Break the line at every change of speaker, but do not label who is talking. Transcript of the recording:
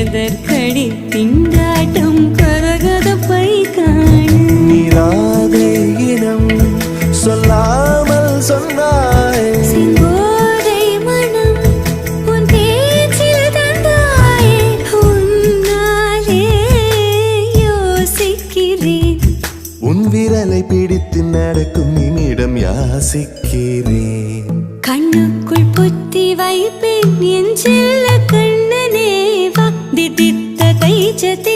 எதற்கடி திண்டாட்டம் கரகதப்பை காண
நீராதை இனம் சொல்லாமல் சொன்னாய்
செங்கோதை மனம் உன் பேச்சில் தந்தாயே உன்னாலே யோசிக்கிறேன்
உன் விரலை பிடித்து நடக்கும் நிமிடம் யாசிக்கிறேன்
கண்ணுக்குள் புத்தி வைப்பேன் என் செல்ல கண்ணனே வா தித்தித்த கைச்சத்தை